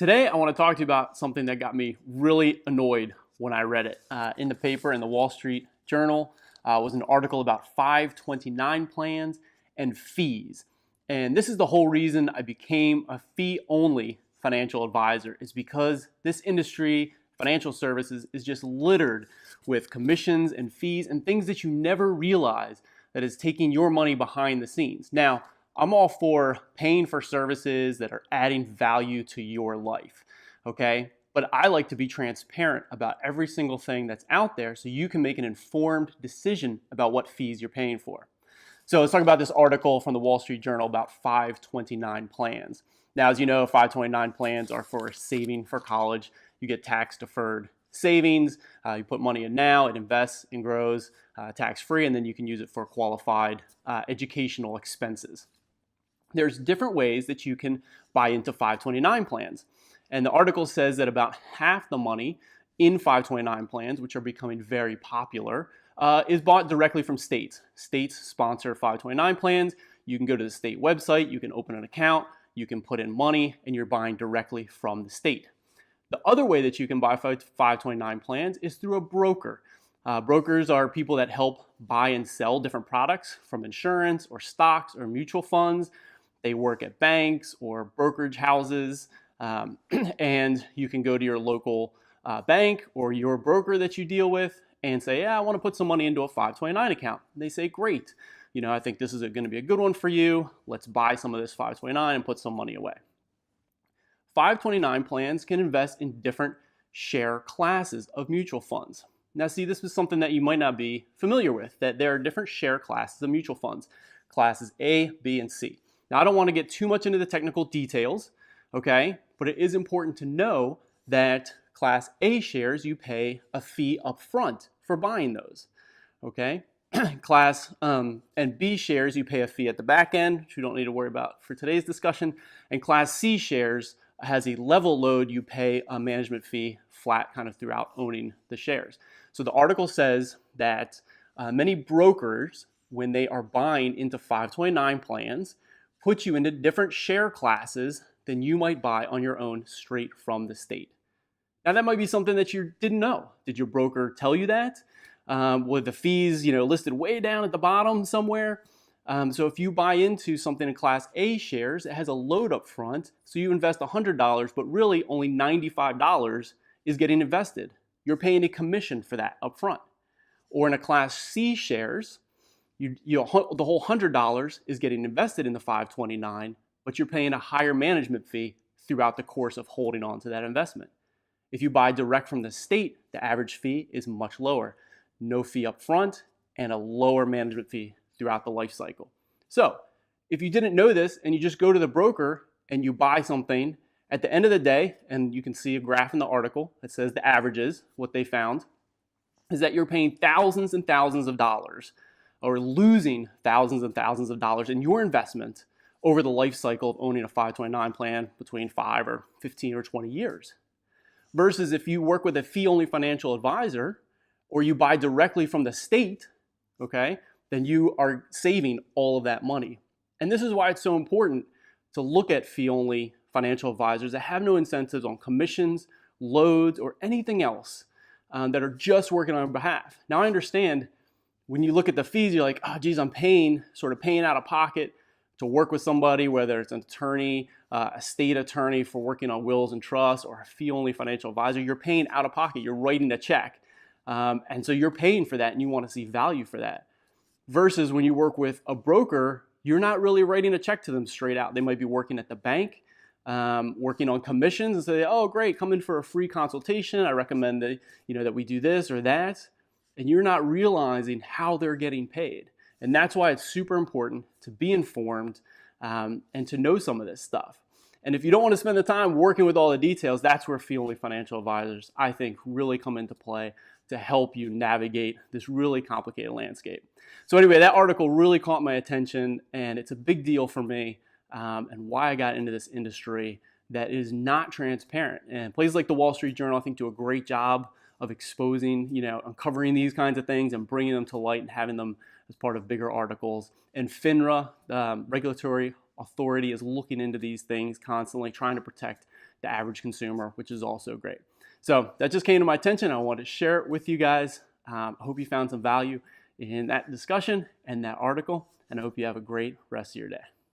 Today, I want to talk to you about something that got me really annoyed when I read it. In the paper, in the Wall Street Journal, was an article about 529 plans and fees. And this is the whole reason I became a fee-only financial advisor, is because this industry, financial services, is just littered with commissions and fees and things that you never realize that is taking your money behind the scenes. Now, I'm all for paying for services that are adding value to your life, okay? But I like to be transparent about every single thing that's out there so you can make an informed decision about what fees you're paying for. So let's talk about this article from the Wall Street Journal about 529 plans. Now, as you know, 529 plans are for saving for college. You get tax-deferred savings. You put money in now, it invests and grows tax-free, and then you can use it for qualified educational expenses. There's different ways that you can buy into 529 plans. And the article says that about half the money in 529 plans, which are becoming very popular, is bought directly from states. States sponsor 529 plans. You can go to the state website, you can open an account, you can put in money, and you're buying directly from the state. The other way that you can buy 529 plans is through a broker. Brokers are people that help buy and sell different products from insurance or stocks or mutual funds. They work at banks or brokerage houses, and you can go to your local bank or your broker that you deal with and say, yeah, I want to put some money into a 529 account. And they say, great, I think this is going to be a good one for you. Let's buy some of this 529 and put some money away. 529 plans can invest in different share classes of mutual funds. Now, see, this is something that you might not be familiar with, that there are different share classes of mutual funds, classes A, B, and C. Now, I don't want to get too much into the technical details, okay? But it is important to know that Class A shares, you pay a fee up front for buying those, okay? Class and B shares, you pay a fee at the back end, which we don't need to worry about for today's discussion. And Class C shares has a level load, you pay a management fee flat kind of throughout owning the shares. So the article says that many brokers, when they are buying into 529 plans, put you into different share classes than you might buy on your own straight from the state. Now, that might be something that you didn't know. Did your broker tell you that? Were the fees, listed way down at the bottom somewhere? So if you buy into something in Class A shares, it has a load up front. So you invest $100, but really only $95 is getting invested. You're paying a commission for that up front. Or in a Class C shares, the whole $100 is getting invested in the 529, but you're paying a higher management fee throughout the course of holding on to that investment. If you buy direct from the state, the average fee is much lower. No fee up front and a lower management fee throughout the life cycle. So if you didn't know this and you just go to the broker and you buy something, at the end of the day, and you can see a graph in the article that says the averages, what they found, is that you're paying thousands and thousands of dollars or losing thousands and thousands of dollars in your investment over the life cycle of owning a 529 plan between 5 or 15 or 20 years. Versus if you work with a fee-only financial advisor or you buy directly from the state, okay, then you are saving all of that money. And this is why it's so important to look at fee-only financial advisors that have no incentives on commissions, loads, or anything else that are just working on your behalf. Now, I understand when you look at the fees, you're like, oh, geez, I'm paying out of pocket to work with somebody, whether it's an attorney, a state attorney for working on wills and trusts, or a fee-only financial advisor. You're paying out of pocket. You're writing a check. And so you're paying for that, and you want to see value for that. Versus when you work with a broker, you're not really writing a check to them straight out. They might be working at the bank, working on commissions, and say, oh, great, come in for a free consultation. I recommend that, that we do this or that. And you're not realizing how they're getting paid. And that's why it's super important to be informed and to know some of this stuff. And if you don't want to spend the time working with all the details, that's where fee-only financial advisors, I think, really come into play to help you navigate this really complicated landscape. So anyway, that article really caught my attention, and it's a big deal for me and why I got into this industry that is not transparent. And places like the Wall Street Journal, I think, do a great job of exposing, uncovering these kinds of things and bringing them to light and having them as part of bigger articles. And FINRA, regulatory authority, is looking into these things constantly, trying to protect the average consumer, which is also great. So that just came to my attention. I wanted to share it with you guys. I hope you found some value in that discussion and that article, and I hope you have a great rest of your day.